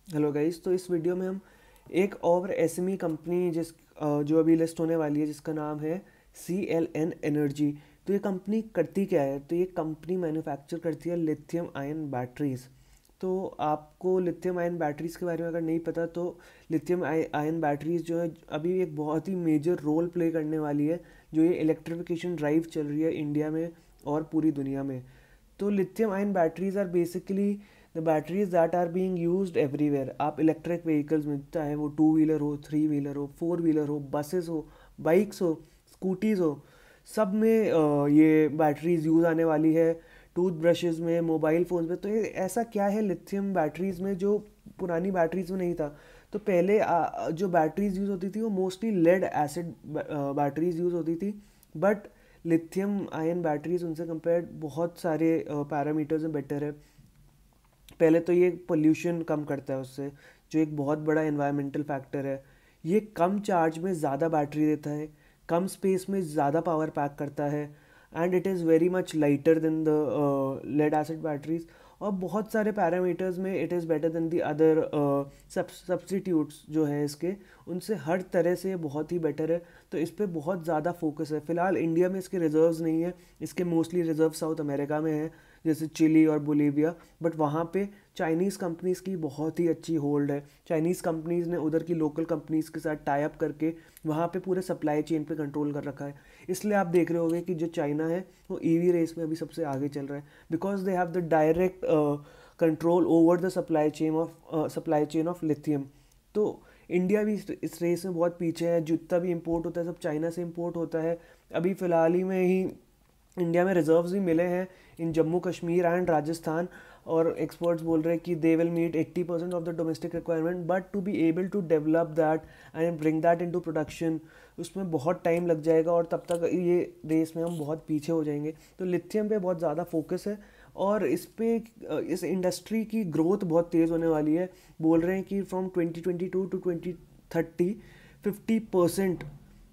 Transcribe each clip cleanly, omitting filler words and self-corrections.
Hello guys. तो इस video में हम एक और एसएमई कंपनी जो अभी लिस्ट होने वाली है, जिसका नाम है CLN एनर्जी। तो ये कंपनी करती क्या है? तो ये कंपनी मैन्युफैक्चर करती है लिथियम आयन बैटरीज़। तो आपको लिथियम आयन बैटरीज़ के बारे में अगर नहीं पता, तो लिथियम आयन बैटरीज़ जो है अभी एक बहुत ही मेजर रोल प्ले करने वाली है, जो ये इलेक्ट्रिफिकेशन ड्राइव चल रही है इंडिया में और पूरी दुनिया में। तो lithium ion batteries are basically the batteries that are being used everywhere. आप इलेक्ट्रिक व्हीकल्स में, चाहे वो टू व्हीलर हो, थ्री व्हीलर हो, फोर व्हीलर हो, बसेस हो, बाइक्स हो, स्कूटीज़ हो, सब में ये बैटरीज यूज़ आने वाली है। टूथ ब्रशेज़ में, मोबाइल फ़ोन्स में। तो ये ऐसा क्या है लिथियम बैटरीज़ में जो पुरानी बैटरीज़ में नहीं था? तो पहले जो बैटरीज यूज़ होती थी वो mostly lead acid batteries use होती थी। बट लिथियम आयन बैटरीज उनसे कंपेयर बहुत सारे पैरामीटर्स में बेटर है। पहले तो ये पोल्यूशन कम करता है उससे, जो एक बहुत बड़ा एनवायरमेंटल फैक्टर है। ये कम चार्ज में ज़्यादा बैटरी देता है, कम स्पेस में ज़्यादा पावर पैक करता है, and it is very much lighter than the lead acid batteries. और बहुत सारे पैरामीटर्स में it is better than the other substitutes जो है इसके, उनसे हर तरह से ये बहुत ही बेटर है। तो इस पर बहुत ज़्यादा फोकस है। फ़िलहाल इंडिया में इसके रिजर्व्स नहीं है। इसके मोस्टली रिजर्व साउथ अमेरिका में है, जैसे चिली और बोलीविया। बट वहाँ पे चाइनीज़ कंपनीज़ की बहुत ही अच्छी होल्ड है। चाइनीज़ कंपनीज़ ने उधर की लोकल कंपनीज़ के साथ टाई अप करके वहाँ पे पूरे सप्लाई चेन पे कंट्रोल कर रखा है। इसलिए आप देख रहे होंगे कि जो चाइना है वो ईवी रेस में अभी सबसे आगे चल रहा है, because they have the direct control over the supply chain of lithium. तो इंडिया भी इस रेस में बहुत पीछे है। जितना भी इंपोर्ट होता है सब चाइना से इंपोर्ट होता है। अभी फ़िलहाल ही में ही इंडिया में रिजर्व्स भी मिले हैं इन जम्मू कश्मीर एंड राजस्थान। और एक्सपर्ट्स बोल रहे हैं कि they will meet 80% of the domestic requirement, but to be able to develop that and bring that into production, उसमें बहुत टाइम लग जाएगा और तब तक ये रेस में हम बहुत पीछे हो जाएंगे। तो लिथियम पे बहुत ज़्यादा फोकस है, और इस इंडस्ट्री की ग्रोथ बहुत तेज़ होने वाली है। बोल रहे हैं कि फ्रॉम 2022 टू 2030 50%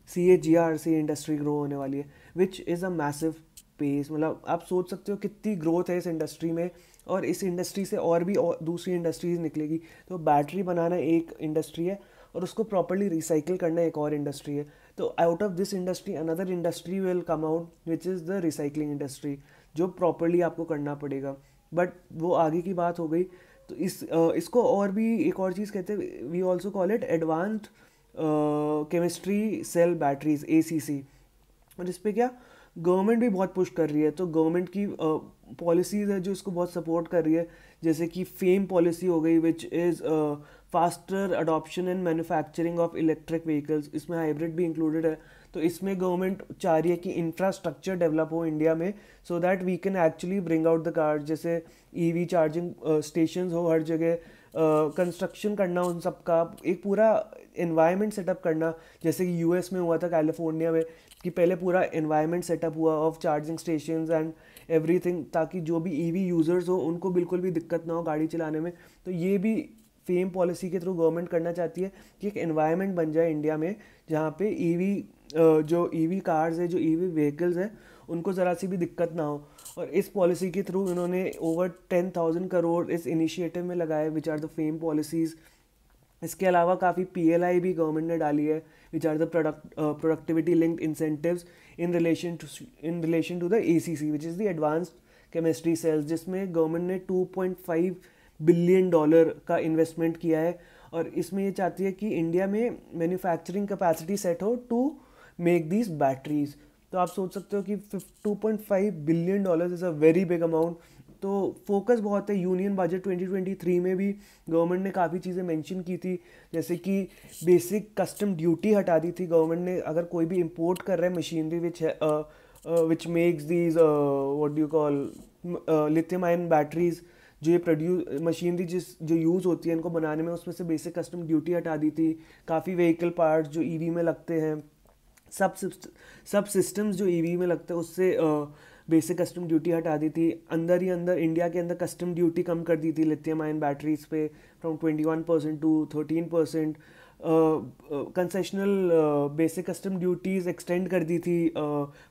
CAGR से इंडस्ट्री ग्रो होने वाली है, which is a massive pace. मतलब आप सोच सकते हो कितनी ग्रोथ है इस इंडस्ट्री में। और इस इंडस्ट्री से और भी दूसरी इंडस्ट्रीज निकलेगी। तो बैटरी बनाना एक इंडस्ट्री है, और उसको प्रॉपरली रिसाइकिल करना एक और इंडस्ट्री है। तो out of this industry another industry will come out, which is the recycling industry, जो प्रॉपरली आपको करना पड़ेगा। बट वो आगे की बात हो गई। तो इसको और भी एक और चीज़ कहते हैं, we also call it advanced chemistry cell batteries, ACC। और इस पे क्या, गवर्नमेंट भी बहुत पुश कर रही है। तो गवर्नमेंट की पॉलिसीज़ है जो इसको बहुत सपोर्ट कर रही है। जैसे कि फेम पॉलिसी हो गई, which is faster adoption and manufacturing of electric vehicles. इसमें हाइब्रिड भी इंक्लूडेड है। तो इसमें गवर्नमेंट चाह रही है कि इंफ्रास्ट्रक्चर डेवलप हो इंडिया में, so that we can actually bring out the cars. जैसे EV चार्जिंग स्टेशन हो हर जगह, कंस्ट्रक्शन करना उन सब का, एक पूरा इन्वायरमेंट सेटअप करना। जैसे कि US में हुआ था, कैलिफोर्निया में, कि पहले पूरा इन्वायरमेंट सेटअप हुआ of charging stations and everything, ताकि जो भी EV यूज़र्स हो उनको बिल्कुल भी दिक्कत ना हो गाड़ी चलाने में। तो ये भी फेम पॉलिसी के थ्रू गवर्नमेंट करना चाहती है कि एक एनवायरनमेंट बन जाए इंडिया में, जहाँ पे जो EV कार्स है, जो EV व्हीकल्स है, उनको ज़रा सी भी दिक्कत ना हो। और इस पॉलिसी के थ्रू इन्होंने ओवर 10,000 करोड़ इस इनिशिएटिव में लगाए, which are the FAME policies. इसके अलावा काफ़ी PLI भी गवर्नमेंट ने डाली है, which are the productivity linked incentives in relation to the ACC, which is the advanced chemistry cells, जिसमें गवर्नमेंट ने $2.5 बिलियन का इन्वेस्टमेंट किया है। और इसमें ये चाहती है कि इंडिया में मैन्युफैक्चरिंग कैपेसिटी सेट हो टू मेक दीज बैटरीज। तो आप सोच सकते हो कि $2.5 billion is a very big amount. तो फोकस बहुत है। यूनियन बजट 2023 में भी गवर्नमेंट ने काफ़ी चीज़ें मेंशन की थी, जैसे कि बेसिक कस्टम ड्यूटी हटा दी थी गवर्नमेंट ने। अगर कोई भी इंपोर्ट कर रहा है machinery which makes these what do you call lithium ion batteries, जो ये प्रोड्यूस मशीनरी जो यूज़ होती है इनको बनाने में, उसमें से बेसिक कस्टम ड्यूटी हटा दी थी। काफ़ी व्हीकल पार्ट्स जो EV में लगते हैं, सब सब सिस्टम्स जो EV में लगते हैं, उससे बेसिक कस्टम ड्यूटी हटा दी थी। अंदर ही अंदर इंडिया के अंदर कस्टम ड्यूटी कम कर दी थी लिथियम आयन बैटरीज पे, from 21% to 13%। Concessional basic custom duties extend कर दी थी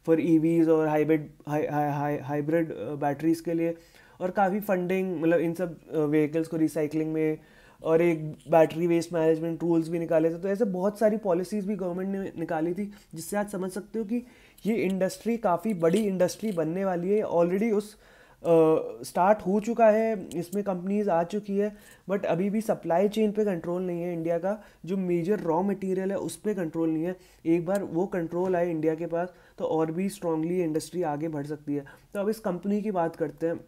फॉर EVs और हाइब्रिड बैटरीज़ के लिए। और काफ़ी फंडिंग, मतलब इन सब व्हीकल्स को रिसाइकलिंग में और एक बैटरी वेस्ट मैनेजमेंट रूल्स भी निकाले थे। तो ऐसे बहुत सारी पॉलिसीज़ भी गवर्नमेंट ने निकाली थी, जिससे आज समझ सकते हो कि ये इंडस्ट्री काफ़ी बड़ी इंडस्ट्री बनने वाली है। ऑलरेडी उस स्टार्ट हो चुका है, इसमें कंपनीज आ चुकी है, बट अभी भी सप्लाई चेन पे कंट्रोल नहीं है इंडिया का। जो मेजर रॉ मटेरियल है उस पर कंट्रोल नहीं है। एक बार वो कंट्रोल आए इंडिया के पास तो और भी स्ट्रांगली इंडस्ट्री आगे बढ़ सकती है। तो अब इस कंपनी की बात करते हैं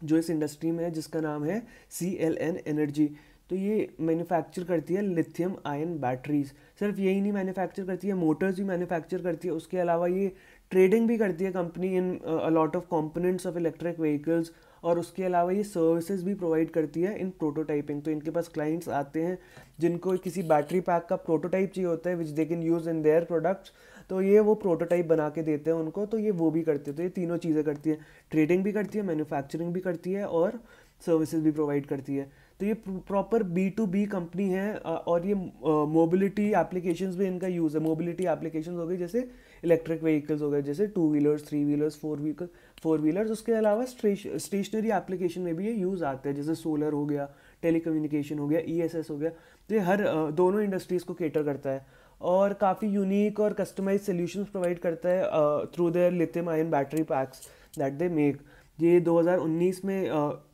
जो इस इंडस्ट्री में है, जिसका नाम है CLN एनर्जी। तो ये मैन्युफैक्चर करती है लिथियम आयन बैटरीज। सिर्फ यही नहीं मैन्युफैक्चर करती है, मोटर्स भी मैन्युफैक्चर करती है। उसके अलावा ये ट्रेडिंग भी करती है company in a lot of components of electric vehicles. और उसके अलावा ये सर्विसेज भी प्रोवाइड करती है इन प्रोटोटाइपिंग। तो इनके पास क्लाइंट्स आते हैं जिनको किसी बैटरी पैक का प्रोटोटाइप चाहिए होता है which they can use in their products, तो ये वो प्रोटोटाइप बना के देते हैं उनको। तो ये वो भी करते हैं। तो ये तीनों चीज़ें करती है, ट्रेडिंग भी करती है, मैन्युफैक्चरिंग भी करती है और सर्विसेज भी प्रोवाइड करती है। तो ये प्रॉपर B2B कंपनी है। और ये मोबिलिटी एप्लीकेशंस भी इनका यूज़ है। मोबिलिटी एप्लीकेशंस हो गई जैसे इलेक्ट्रिक व्हीकल्स हो गए, जैसे 2 व्हीलर्स, 3 व्हीलर्स, 4 व्हीलर्स। उसके अलावा स्टेशनरी एप्लीकेशन में भी ये यूज़ आते हैं, जैसे सोलर हो गया, टेलीकम्युनिकेशन हो गया, ESS हो गया। तो ये हर दोनों इंडस्ट्रीज़ को केटर करता है और काफ़ी यूनिक और कस्टमाइज सोल्यूशंस प्रोवाइड करता है through their lithium ion battery PACS that they make. ये 2019 में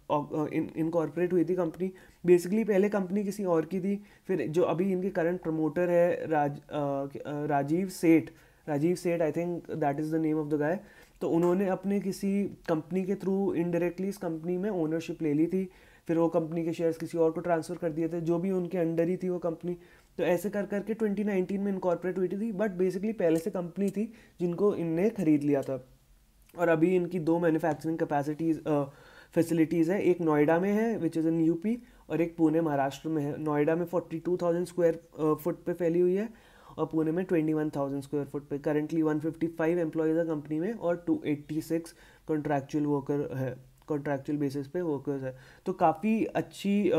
इनकॉर्पोरेट हुई थी कंपनी। बेसिकली पहले कंपनी किसी और की थी, फिर जो अभी इनके करंट प्रमोटर है राजीव सेठ I think that is the name of the guy. तो उन्होंने अपने किसी कंपनी के थ्रू इनडायरेक्टली इस कंपनी में ओनरशिप ले ली थी। फिर वो कंपनी के शेयर्स किसी और को ट्रांसफ़र कर दिए थे, जो भी उनके अंडर ही थी वो कंपनी। तो ऐसे कर करके 2019 में इनकॉर्पोरेट हुई थी, बट बेसिकली पहले से कंपनी थी जिनको इनने खरीद लिया था। और अभी इनकी 2 मैन्युफैक्चरिंग कैपेसिटीज़ फैसिलिटीज़ है, एक नोएडा में है विच इज़ इन UP, और एक पुणे महाराष्ट्र में है। नोएडा में 42,000 स्क्वायर फुट पे फैली हुई है और पुणे में 21,000 स्क्वायर फुट पे। करंटली 155 एम्प्लॉयज़ है कंपनी में और 286 कॉन्ट्रैक्चुअल बेसिस पे वर्कर्स है। तो काफ़ी अच्छी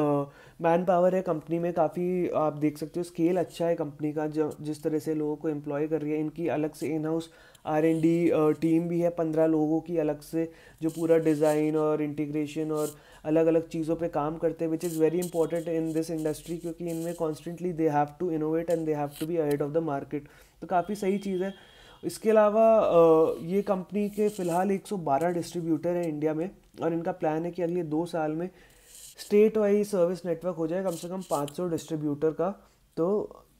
मैन पावर है कंपनी में। काफ़ी आप देख सकते हो स्केल अच्छा है कंपनी का, जो जिस तरह से लोगों को एम्प्लॉय कर रही है। इनकी अलग से इन हाउस R&D टीम भी है 15 लोगों की अलग से, जो पूरा डिज़ाइन और इंटीग्रेशन और अलग अलग चीज़ों पे काम करते हैं, which is very important in this industry, क्योंकि इनमें constantly they have to innovate and they have to be ahead of the market. तो काफ़ी सही चीज़ है। इसके अलावा ये कंपनी के फ़िलहाल 112 डिस्ट्रीब्यूटर हैं इंडिया में, और इनका प्लान है कि अगले 2 साल में स्टेट वाइज सर्विस नेटवर्क हो जाए कम से कम 500 डिस्ट्रीब्यूटर का। तो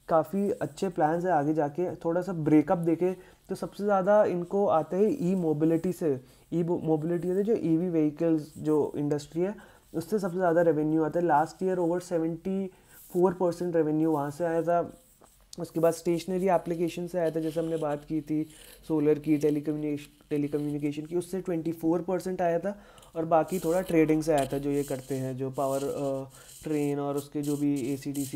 काफ़ी अच्छे प्लान्स है आगे जाके। थोड़ा सा ब्रेकअप देखे तो सबसे ज़्यादा इनको आते हैं ई मोबिलिटी से। ई मोबिलिटी से जो EV व्हीकल्स जो इंडस्ट्री है उससे सबसे ज़्यादा रेवेन्यू आता है। लास्ट ईयर ओवर 74% रेवेन्यू वहाँ से आया था। उसके बाद स्टेशनरी एप्लीकेशन से आया था, जैसे हमने बात की थी सोलर की, टेलीकम्युनिकेशन की, उससे 24% आया था। और बाकी थोड़ा ट्रेडिंग से आया था, जो ये करते हैं, जो पावर ट्रेन और उसके जो भी AC/DC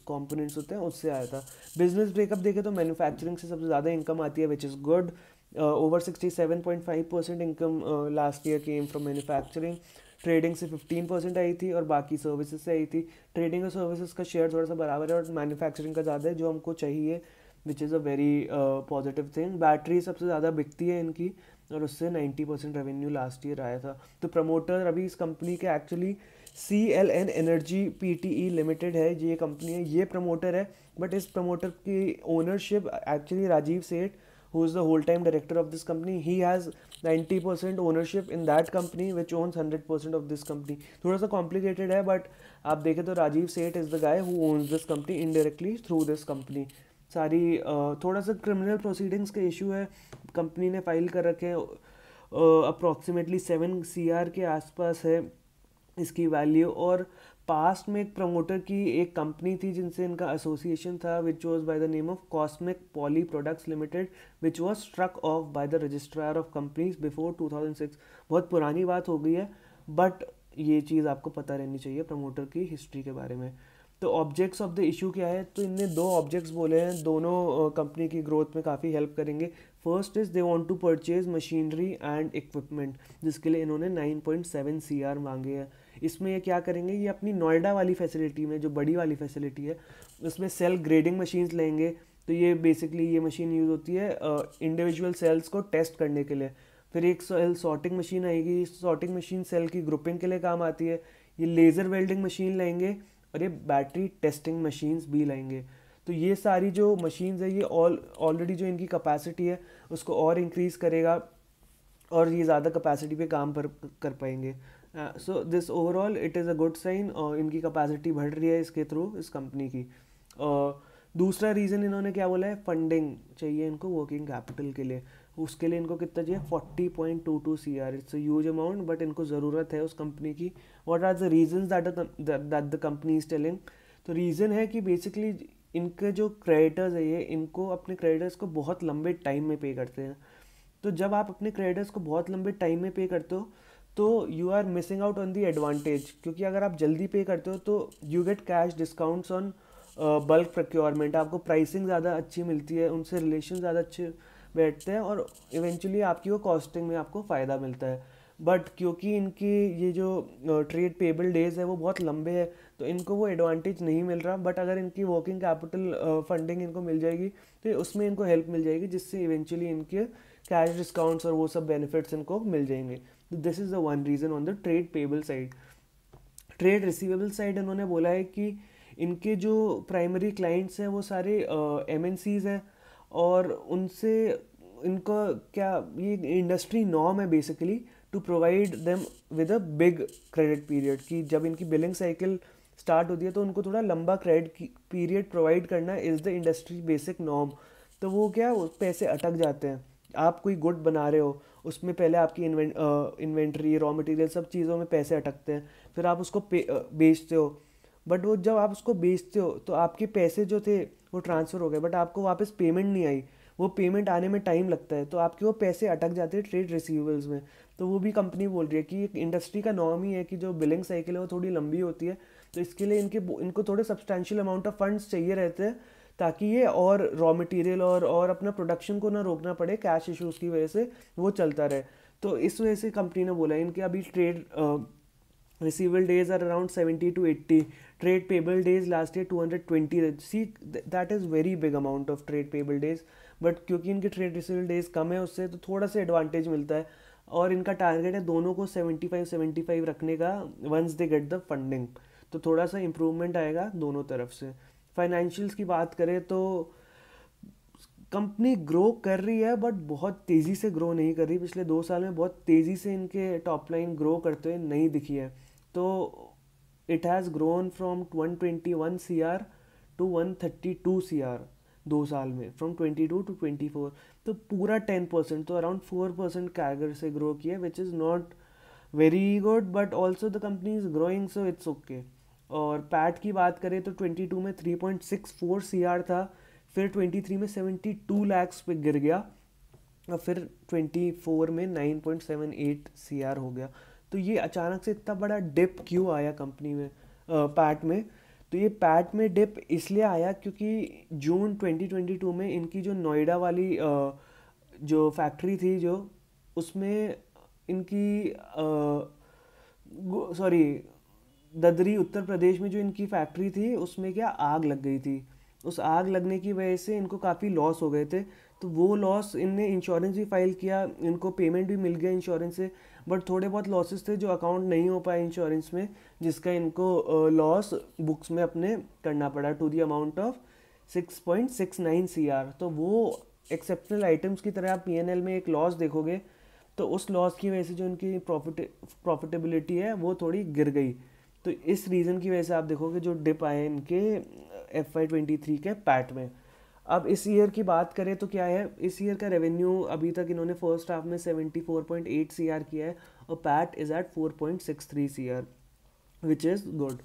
कंपोनेंट्स होते हैं उससे आया था। बिजनेस ब्रेकअप देखें तो मैन्युफैक्चरिंग से सबसे ज़्यादा इनकम आती है which is good. Over 67.5% income last year came from manufacturing. Trading से 15% आई थी और बाकी सर्विसेज से आई थी। ट्रेडिंग और सर्विसेज का शेयर थोड़ा सा बराबर है और मैन्युफैक्चरिंग का ज़्यादा है, जो हमको चाहिए, विच is a very positive thing. Battery सबसे ज़्यादा बिकती है इनकी और उससे 90% रेवेन्यू लास्ट ईयर आया था। तो प्रमोटर अभी इस कंपनी के actually CLN energy PTE limited है, ये कंपनी है, ये प्रमोटर है। बट इस प्रमोटर की ओनरशिप एक्चुअली राजीव सेठ, who is the whole-time director of this company, he has 90% ownership in that company which owns 100% of this company. थोड़ा सा complicated है, but आप देखें तो राजीव सेठ is the guy who owns this company indirectly through this company. सारी थोड़ा सा क्रिमिनल प्रोसीडिंग्स का इशू है, कंपनी ने फाइल कर रखे हैं। अप्रॉक्सीमेटली 7 CR के आसपास है इसकी वैल्यू। और पास्ट में एक प्रमोटर की एक कंपनी थी जिनसे इनका एसोसिएशन था, which was by the name of Cosmic Poly Products Limited, which was struck off by the registrar of companies before 2006। बहुत पुरानी बात हो गई है, बट ये चीज़ आपको पता रहनी चाहिए प्रमोटर की हिस्ट्री के बारे में। तो ऑब्जेक्ट्स ऑफ द इशू क्या है, तो इनने 2 ऑब्जेक्ट्स बोले हैं, दोनों कंपनी की ग्रोथ में काफ़ी हेल्प करेंगे। First is they want to purchase machinery and equipment, जिसके लिए इन्होंने 9.7 CR मांगे हैं। इसमें ये क्या करेंगे, ये अपनी नोएडा वाली फैसिलिटी में, जो बड़ी वाली फैसिलिटी है, उसमें सेल ग्रेडिंग मशीन्स लेंगे। तो ये बेसिकली ये मशीन यूज़ होती है इंडिविजुअल सेल्स को टेस्ट करने के लिए। फिर एक सेल सॉर्टिंग मशीन आएगी, सॉर्टिंग मशीन सेल की ग्रुपिंग के लिए काम आती है। ये लेज़र वेल्डिंग मशीन लेंगे और ये बैटरी टेस्टिंग मशीन्स भी लाएंगे। तो ये सारी जो मशीन्स है ये ऑलरेडी जो इनकी कैपेसिटी है उसको और इंक्रीज़ करेगा और ये ज़्यादा कैपेसिटी पे काम कर पाएंगे। So this overall it is a good sign, और इनकी कैपेसिटी बढ़ रही है इसके थ्रू, इस कंपनी की। दूसरा रीज़न इन्होंने क्या बोला है, फंडिंग चाहिए इनको वर्किंग कैपिटल के लिए। उसके लिए इनको कितना चाहिए, 40.22 CR। It's a huge amount, but इनको ज़रूरत है उस कंपनी की। What are the reasons that the company is telling? तो रीज़न है कि बेसिकली इनके जो क्रेडिटर्स है ये इनको अपने क्रेडिटर्स को बहुत लंबे टाइम में पे करते हैं। तो जब आप अपने क्रेडिटर्स को बहुत लंबे टाइम में पे करते हो तो you are missing out on the advantage, क्योंकि अगर आप जल्दी पे करते हो तो you get cash discounts on bulk procurement. आपको प्राइसिंग ज़्यादा अच्छी मिलती है, उनसे रिलेशन ज़्यादा अच्छे बैठते हैं और इवेंचुअली आपकी वो कॉस्टिंग में आपको फ़ायदा मिलता है। बट क्योंकि इनकी ये जो ट्रेड पेबल डेज है वो बहुत लंबे हैं तो इनको वो एडवांटेज नहीं मिल रहा। बट अगर इनकी वर्किंग कैपिटल फंडिंग इनको मिल जाएगी तो उसमें इनको हेल्प मिल जाएगी, जिससे इवेंचुअली इनके कैश डिस्काउंट्स और वो सब बेनिफिट्स इनको मिल जाएंगे। तो this is the one reason on the trade payable side. Trade receivable side इन्होंने बोला है कि इनके जो प्राइमरी क्लाइंट्स हैं वो सारे MNCs हैं और उनसे इनका क्या, ये इंडस्ट्री नॉर्म है basically to provide them with a big credit period, कि जब इनकी बिलिंग साइकिल स्टार्ट होती है तो उनको थोड़ा लंबा क्रेडिट पीरियड प्रोवाइड करना is the industry basic norm. तो वो क्या, उस पैसे अटक जाते हैं। आप कोई गुड बना रहे हो, उसमें पहले आपकी इन्वेंट्री, रॉ मटेरियल, सब चीज़ों में पैसे अटकते हैं, फिर आप उसको बेचते हो। बट वो जब आप उसको बेचते हो तो आपके पैसे जो थे वो ट्रांसफ़र हो गए, बट आपको वापस पेमेंट नहीं आई। वो पेमेंट आने में टाइम लगता है, तो आपके वो पैसे अटक जाते हैं ट्रेड रिसीवेबल्स में। तो वो भी कंपनी बोल रही है कि एक इंडस्ट्री का नॉर्म ही है कि जो बिलिंग साइकिल है वो थोड़ी लंबी होती है। तो इसके लिए इनको थोड़े सब्सटैंशियल अमाउंट ऑफ फंड्स चाहिए रहते हैं, ताकि ये और रॉ मटेरियल और अपना प्रोडक्शन को ना रोकना पड़े कैश इश्यूज़ की वजह से, वो चलता रहे। तो इस वजह से कंपनी ने बोला है इनके अभी trade receivable days are around 70 to 80, trade payable days last year 220। see that is very big amount of trade payable days, but क्योंकि इनके trade receivable days कम है उससे तो थोड़ा सा एडवांटेज मिलता है। और इनका टारगेट है दोनों को 75-75 रखने का once they get the funding. तो थोड़ा सा इम्प्रूवमेंट आएगा दोनों तरफ से। फाइनेंशियल्स की बात करें तो कंपनी ग्रो कर रही है बट बहुत तेज़ी से ग्रो नहीं कर रही। पिछले 2 साल में बहुत तेज़ी से इनके टॉप लाइन ग्रो करते हुए नहीं दिखी है। तो it has grown from 121 CR to 132 CR 2 साल में, फ्रॉम 22 to 24। तो पूरा 10%, तो अराउंड 4% कैगर से ग्रो किया, which is not very good, but also the company is growing, so it's okay. और पैट की बात करें तो 22 में 3.64 CR था, फिर 23 में 72 lakhs पे गिर गया और फिर 24 में 9.78 CR हो गया। तो ये अचानक से इतना बड़ा डिप क्यों आया कंपनी में, पैट में? तो ये पैट में डिप इसलिए आया क्योंकि जून 2022 में इनकी जो नोएडा वाली जो फैक्ट्री थी जो, उसमें इनकी सॉरी ददरी उत्तर प्रदेश में जो इनकी फैक्ट्री थी उसमें क्या आग लग गई थी। उस आग लगने की वजह से इनको काफ़ी लॉस हो गए थे। तो वो लॉस इनने इंश्योरेंस भी फाइल किया, इनको पेमेंट भी मिल गया इंश्योरेंस से, बट थोड़े बहुत लॉसेस थे जो अकाउंट नहीं हो पाए इंश्योरेंस में, जिसका इनको लॉस बुक्स में अपने करना पड़ा to the amount of 6.69 CR। तो वो एक्सेप्शनल आइटम्स की तरह आप P&L में एक लॉस देखोगे, तो उस लॉस की वजह से जो इनकी प्रॉफिटेबिलिटी है वो थोड़ी गिर गई। तो इस रीज़न की वजह से आप देखोगे जो डिप आए इनके FY23 के पैट में। अब इस ईयर की बात करें तो क्या है, इस ईयर का रेवेन्यू अभी तक इन्होंने फर्स्ट हाफ में 74.8 CR किया है और PAT is at 4.63 CR, which is good.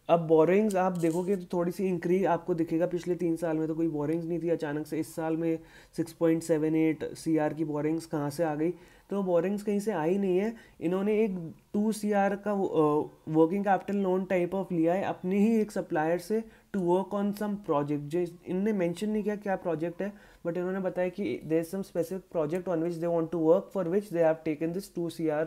अब बोरिंग्स आप देखोगे तो थोड़ी सी इंक्रीज आपको दिखेगा। पिछले 3 साल में तो कोई बोरिंग्स नहीं थी, अचानक से इस साल में 6.78 CR की बोरिंग्स कहाँ से आ गई? तो बोरिंग्स कहीं से आई नहीं है, इन्होंने एक 2 CR का working capital loan type of लिया है अपने ही एक सप्लायर से to work on some project. जो इनने मेंशन नहीं किया क्या प्रोजेक्ट है, बट इन्होंने बताया कि there is some specific project on which they want to work, for which they have taken this 2 CR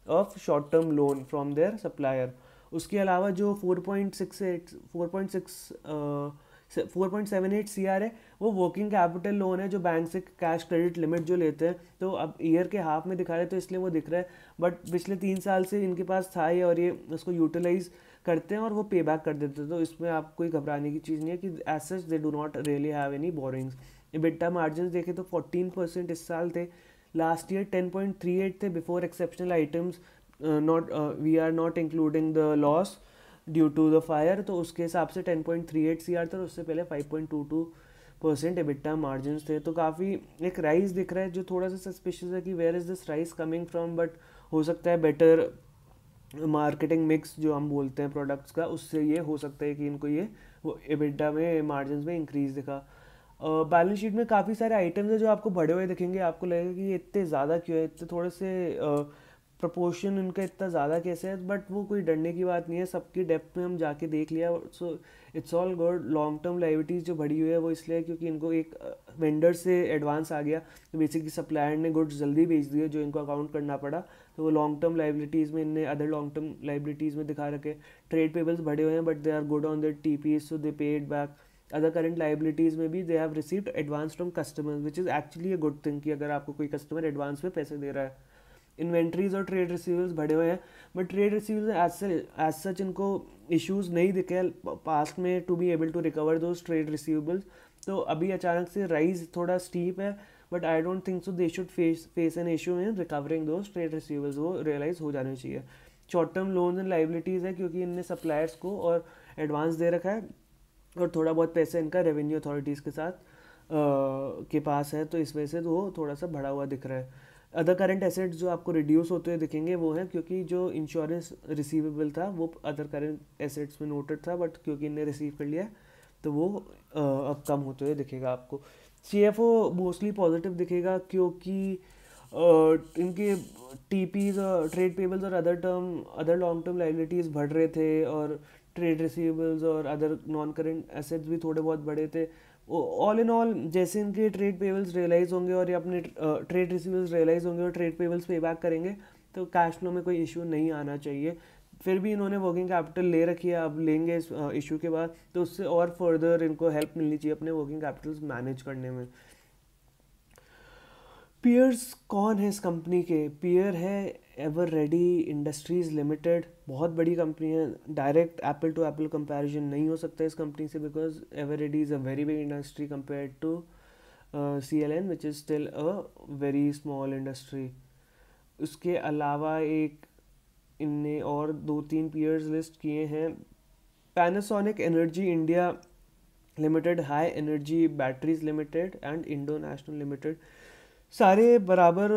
of short term loan from their supplier. उसके अलावा जो 4.78 CR है वो वर्किंग कैपिटल लोन है, जो बैंक से कैश क्रेडिट लिमिट जो लेते हैं। तो अब ईयर के हाफ में दिखा रहे तो इसलिए वो दिख रहा है, बट पिछले 3 साल से इनके पास था ये और ये उसको यूटिलाइज करते हैं और वो पे बैक कर देते हैं, तो इसमें आप कोई घबराने की चीज़ नहीं है कि as such they do not really have any borrowings. EBITDA margin देखें तो 14% इस साल थे, लास्ट ईयर 10.38 थे before exceptional items, not we are not including the loss due to the fire, तो उसके हिसाब से 10.38 CR था, और उससे पहले 5.22% EBITDA मार्जिन थे। तो काफ़ी एक राइज दिख रहा है जो थोड़ा सा सस्पिशियस है कि where is this rise coming from, but हो सकता है बेटर मार्केटिंग मिक्स जो हम बोलते हैं प्रोडक्ट्स का, उससे ये हो सकता है कि इनको ये वो EBITDA में मार्जिन में इंक्रीज दिखा। बैलेंस शीट में काफ़ी सारे आइटम्स हैं जो आपको बढ़े हुए दिखेंगे, आपको लगेगा कि ये इतने ज़्यादा क्यों है, इतने थोड़े से प्रपोर्शन इनका इतना ज़्यादा कैसे है, बट वो कोई डरने की बात नहीं है, सबकी डेप्थ में हम जाके देख लिया, so it's all good. Long term liabilities जो बढ़ी हुई है वो इसलिए क्योंकि इनको एक वेंडर से एडवांस आ गया, तो बेसिकली सप्लायर ने गुड्स जल्दी भेज दिए जो इनको अकाउंट करना पड़ा, तो वो लॉन्ग टर्म लाइबिलिटीज़ में इनने अदर लॉन्ग टर्म लाइबिलिटीज़ में दिखा रखे। ट्रेड पेबल्स बढ़े हुए हैं but they are good on their TP, so they paid back. Other current liabilities में भी they have received advance from customers, which is actually a good thing कि अगर आपको कोई कस्टमर एडवांस में पैसे दे रहा है। इन्वेंट्रीज और ट्रेड रिसीवेबल्स बढ़े हुए हैं, but trade receivables as such इनको इश्यूज नहीं दिखे पास्ट में to be able to recover those trade receivables, तो अभी अचानक से राइज थोड़ा स्टीप है, but I don't think so they should face an issue in recovering those trade receivables, वो रियलाइज हो जाने चाहिए। Short term loans and liabilities है क्योंकि इनने सप्लायर्स को और एडवांस दे रखा है, और थोड़ा बहुत पैसे इनका रेवेन्यू अथॉरिटीज़ के साथ के पास है, तो इस वजह से वो थोड़ा सा बढ़ा हुआ दिख रहा है। अदर करंट एसेट्स जो आपको रिड्यूस होते हुए दिखेंगे वो हैं क्योंकि जो इंश्योरेंस रिसीवेबल था वो अदर करंट एसेट्स में नोटेड था, बट क्योंकि इन्हें रिसीव कर लिया तो वो अब कम होते हुए दिखेगा आपको। CFO मोस्टली पॉजिटिव दिखेगा क्योंकि इनके TPs और ट्रेड पेबल्स और अदर लॉन्ग टर्म लाइबिलिटीज़ बढ़ रहे थे, और ट्रेड रिसीवेबल्स और अदर नॉन करंट एसेट्स भी थोड़े बहुत बढ़े थे। ऑल इन ऑल जैसे इनके ट्रेड पेबल्स रियलाइज होंगे और ये अपने ट्रेड रिसीवेबल्स रियलाइज होंगे और ट्रेड पेबल्स पे बैक करेंगे, तो कैश फ्लो में कोई इशू नहीं आना चाहिए। फिर भी इन्होंने वर्किंग कैपिटल ले रखी है, अब लेंगे इस इशू के बाद, तो उससे और फर्दर इनको हेल्प मिलनी चाहिए अपने वर्किंग कैपिटल्स मैनेज करने में। पीयर्स कौन है इस कंपनी के? पीयर है एवर रेडी इंडस्ट्रीज़ लिमिटेड, बहुत बड़ी कंपनी है, direct apple to apple comparison नहीं हो सकता इस कंपनी से, because Eveready is a very big industry compared to CLN which is still a very small industry. उसके अलावा एक इनने और 2-3 पीयर्स लिस्ट किए हैं, Panasonic energy India limited, high energy batteries limited and Indo national limited. सारे बराबर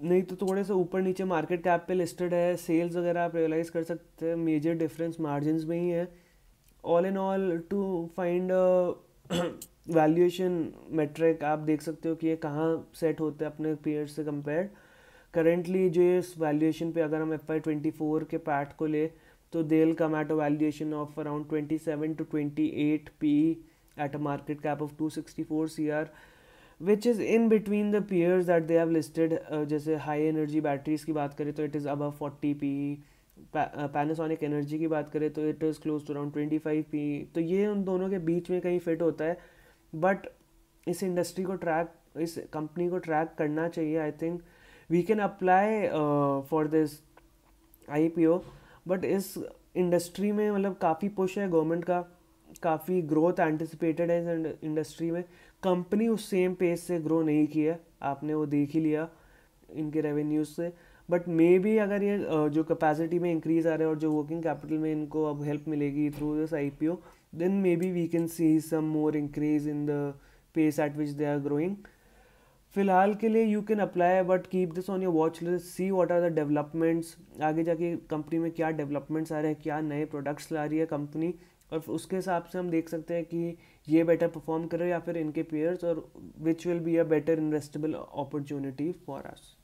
नहीं तो थोड़े से ऊपर नीचे मार्केट कैप पे लिस्टेड है, सेल्स वगैरह आप रियलाइज़ कर सकते हैं, मेजर डिफरेंस मार्जिन्स में ही है। All in all to find valuation metric आप देख सकते हो कि ये कहाँ सेट होते हैं अपने पीयर्स से कंपेयर। करेंटली जो इस वैल्यूएशन पे अगर हम FY24 के पैट को ले तो they'll come at a valuation of around 27 to 28 PE at a market cap of 264 CR, which is in between the peers that they have listed. जैसे हाई एनर्जी बैटरीज की बात करें तो it is above 40 PE, Panasonic energy की बात करें तो it is close to around 25 PE, तो ये उन दोनों के बीच में कहीं फिट होता है। बट इस इंडस्ट्री को ट्रैक, इस कंपनी को ट्रैक करना चाहिए। I think we can apply for this IPO, but इस इंडस्ट्री में मतलब काफ़ी पुश है गवर्नमेंट का, काफ़ी ग्रोथ एंटिसिपेटेड है इस इंडस्ट्री में। कंपनी उस सेम पेस से ग्रो नहीं की है, आपने वो देख ही लिया इनके रेवेन्यूज से, बट मे बी अगर ये जो कैपेसिटी में इंक्रीज आ रहा है और जो वर्किंग कैपिटल में इनको अब हेल्प मिलेगी through this IPO, then maybe we can see some more increase in the pace at which they are growing. फिलहाल के लिए you can apply, but keep this on your watch list, see what are the developments, आगे जाके company में क्या developments आ रहे हैं, क्या नए प्रोडक्ट्स ला रही है कंपनी, और उसके हिसाब से हम देख सकते हैं कि ये बेटर परफॉर्म करे या फिर इनके पेयर्स, और which will be a better investable opportunity for us.